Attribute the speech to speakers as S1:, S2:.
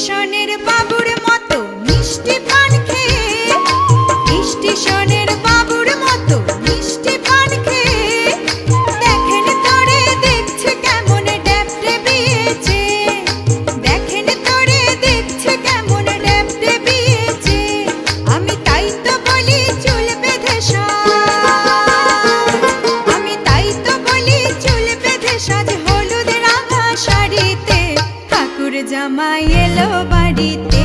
S1: স্টেশনের বাবুর মতো মিষ্টি পান খেয়ে, স্টেশনের বাবুর মতো মিষ্টি পান খেয়ে দেখেন তোরে দেখছে কেমন ড্যাপটে বিয়েছে, দেখেন তোরে দেখছে কেমন ড্যাপটে বিয়েছে। আমি তাই তো বলি চুল বেঁধে সাজ, আমি তাই তো বলি চুল বেঁধে সাজ হলুদ রাঙা শাড়িতে, ঠাকুর জামাই এলো বাড়িতে।